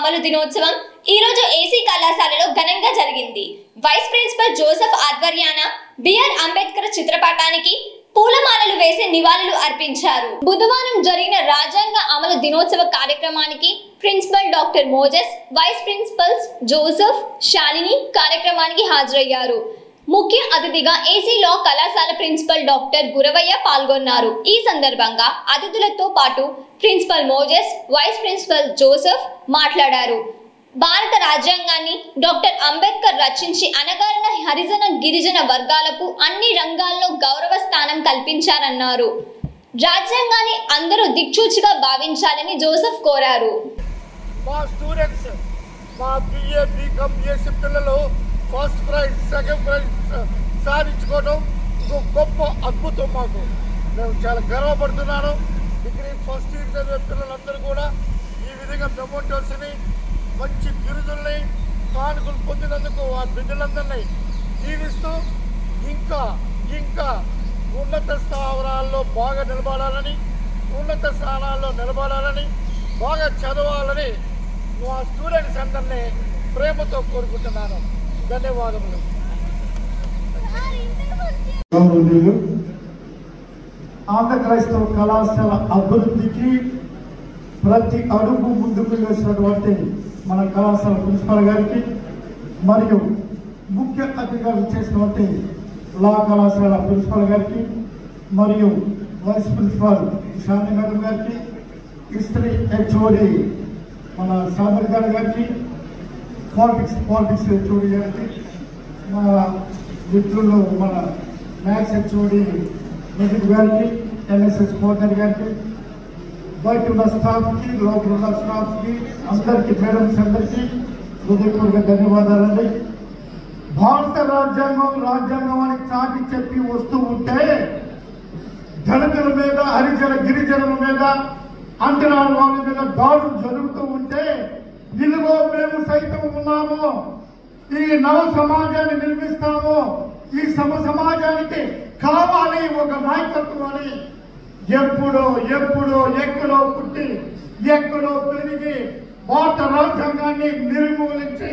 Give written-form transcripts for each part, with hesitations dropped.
అమలు దినోత్సవం ఈ రోజు ఏసీ కళాశాలలో ఘనంగా జరిగింది. వైస్ ప్రిన్సిపల్ జోసెఫ్ ఆధ్వర్యాన బిఆర్ అంబేద్కర్ చిత్రపటానికి పూలమాలలు వేసి నివాళులు అర్పించారు. బుధవారం జరిగిన రాజ్యాంగ అమలు దినోత్సవ కార్యక్రమానికి principal doctor Moses, vice principals Joseph, Shalini కార్యక్రమానికి హాజరయ్యారు. ముఖ్య అతిథిగా ఏసీ లా కళాశాల ప్రిన్సిపల్ డాక్టర్ గురవయ్య పాల్గొన్నారు. ఈ సందర్భంగా అతిథులతో పాటు principal Moses, vice principal Joseph మాట్లాడారు. భారత రాజ్యాంగాన్ని డాక్టర్ అంబేద్కర్ రచించి అణగారిన హరిజన గిరిజన వర్గాలకు అన్ని రంగాల్లో గౌరవ స్థానం కల్పించారన్నారు. రాజ్యాంగాన్ని అందరూ దిక్సూచిగా భావించాలని జోసెఫ్ కోరారు. ఫస్ట్ ప్రైజ్, సెకండ్ ప్రైజ్ సాధించుకోవడం గొప్ప అద్భుతం. మాకు నేను చాలా గర్వపడుతున్నాను. డిగ్రీ ఫస్ట్ ఇయర్ చదివే పిల్లలందరూ కూడా ఈ విధంగా మెమోటోస్ని, మంచి బిరుదుల్ని, కానుకలు పొందినందుకు ఆ బిడ్డలందరినీ జీవిస్తూ ఇంకా ఇంకా ఉన్నత స్థావరాల్లో బాగా నిలబడాలని, ఉన్నత స్థానాల్లో నిలబడాలని, బాగా చదవాలని ఆ స్టూడెంట్స్ అందరినీ ప్రేమతో కోరుకుంటున్నాను. ధన్యవాదములు. ఆంధ్ర క్రైస్తవ కళాశాల అభివృద్ధికి ప్రతి అడుగు ముందుకు వేసినటువంటి మన కళాశాల ప్రిన్సిపల్ గారికి మరియు ముఖ్య అతిథిగా విచ్చేసినటువంటి లా కళాశాల ప్రిన్సిపల్ గారికి మరియు వైస్ ప్రిన్సిపల్ శాంతి మేడం గారికి, హిస్టరీ హెచ్ఓడి మన సాగర్ గారికి, పాలిటిక్స్ హెచ్ఓడి గారికి, మన మిత్రులు మన మ్యాథ్స్ హెచ్ఓడి నిఖిల్ గారికి, ఎన్ఎస్ఎస్ కోఆర్డినేటర్ గారికి, బయట ఉన్న స్టాఫ్కి, లోపల ఉన్న స్టాఫ్కి అందరికీ, మేడమ్స్ అందరికీ హృదయపూర్వక ధన్యవాదాలండి. భారత రాజ్యాంగం అని చాటి చెప్పి వస్తూ ఉంటే దళితుల మీద, హరిజన గిరిజనుల మీద, అంటరాని వాళ్ళ మీద దాడులు జరుగుతూ ఉంటే ఇదిగో మేము సైతం ఉన్నాము, ఈ నవ సమాజాన్ని నిర్మిస్తాము, ఈ సమాజానికి కావాలి ఒక నాయకత్వం అని ఎప్పుడో ఎక్కడో పుట్టి ఎక్కడో పెరిగి భారత రాజ్యాంగాన్ని నిర్మూలించి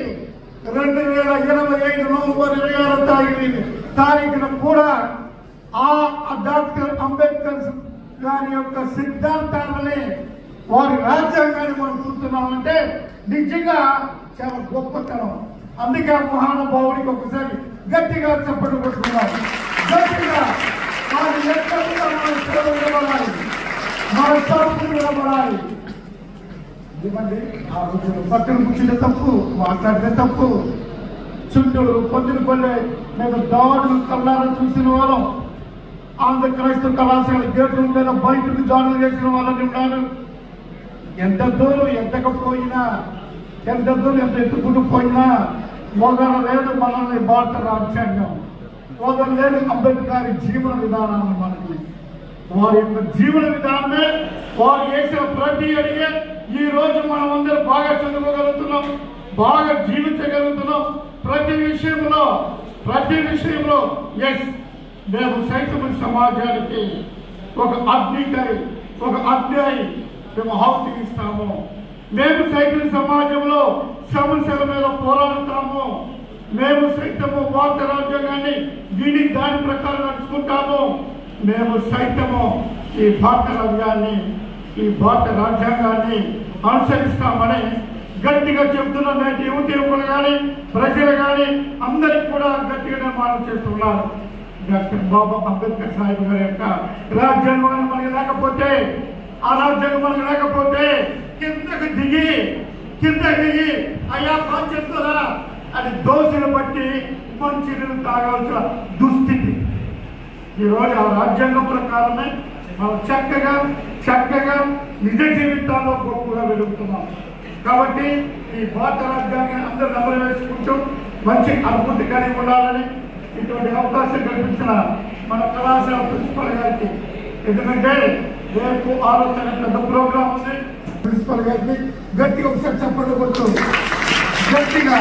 2025 నవంబర్ 26వ తారీఖున కూడా ఆ డాక్టర్ అంబేద్కర్ గారి యొక్క సిద్ధాంతాలని, వారి రాజ్యాంగాన్ని మనం చూస్తున్నామంటే నిజంగా చాలా గొప్పతనం. అందుకే ఆ మహానుభావుడికి ఒకసారి గట్టిగా చప్పట్లు కొట్టుకున్నాం. గట్టిగా వారి మన తప్పులు నిలబడాలి. ఎందుకంటే ఆ రోజు పక్కన కూర్చుంటే తప్పు, మాట్లాడితే తప్పు. చుట్టూరు పొద్దున పల్లె మేము దాడులు కళ్ళారా చూసిన వాళ్ళం. ఆంధ్ర క్రైస్తవ కళాశాల గేట్ల మీద బయటకు దాడులు చేసిన వాళ్ళని ఉన్నారు. ఎంత దూరం ఎత్తకపోయినా, ఎంత దూరం ఎంత ఎత్తుకుంటూ పోయినా వదలలేదు మనల్ని భారత రాజ్యాంగం, వదలలేదు అంబేద్కర్ జీవన విధానాన్ని. మనకి వారి యొక్క జీవన విధానమే, వారు చేసిన ప్రతి అడిగే ఈ రోజు మనం అందరూ బాగా చదువుకోగలుగుతున్నాం, బాగా జీవించగలుగుతున్నాం. ప్రతి విషయంలో ఎస్ మేము సైతం సమాజానికి ఒక అగ్నికై మేము ఆహుతి ఇస్తాము. మేము సైతం సమాజంలో సమస్యల మీద పోరాడుతాము. మేము సైతము భారత రాజ్యాంగాన్ని విని దాని ప్రకారం నడుచుకుంటాము. మేము సైతము ఈ భారత రాజ్యాంగాన్ని అనుసరిస్తామని గట్టిగా చెబుతున్న నేటి యువకులు కానీ, ప్రజలు కానీ అందరికీ కూడా గట్టిగా నిర్మాణం చేస్తున్నారు. డాక్టర్ బాబా అంబేద్కర్ సాహెబ్ గారి యొక్క రాజ్యాంగం మనకి లేకపోతే, ఆ రాజ్యాంగం మనకు లేకపోతే కిందకి దిగి అయ్యా బాధ్యతరా అని దోషులు బట్టి మంచి నీళ్ళు తాగాల్సిన దుస్థితి. ఈరోజు ఆ రాజ్యాంగం ప్రకారమే మనం చక్కగా నిజ జీవితాల్లో గొప్పగా వెలుగుతున్నాం. కాబట్టి ఈ భారత రాజ్యాంగాన్ని అందరూ నమలు వేసుకుంటూ మంచి అనుభూతి కలిగి ఉండాలని ఇటువంటి అవకాశం కల్పించిన మన కళాశాల ప్రిన్సిపల్ గారికి, ఎందుకంటే రేపు 6వ తారీఖు పెద్ద ప్రోగ్రాం ఉంది. ప్రిన్సిపల్ గారికి గట్టిగా ఒకసారి చెప్పండి, గట్టిగా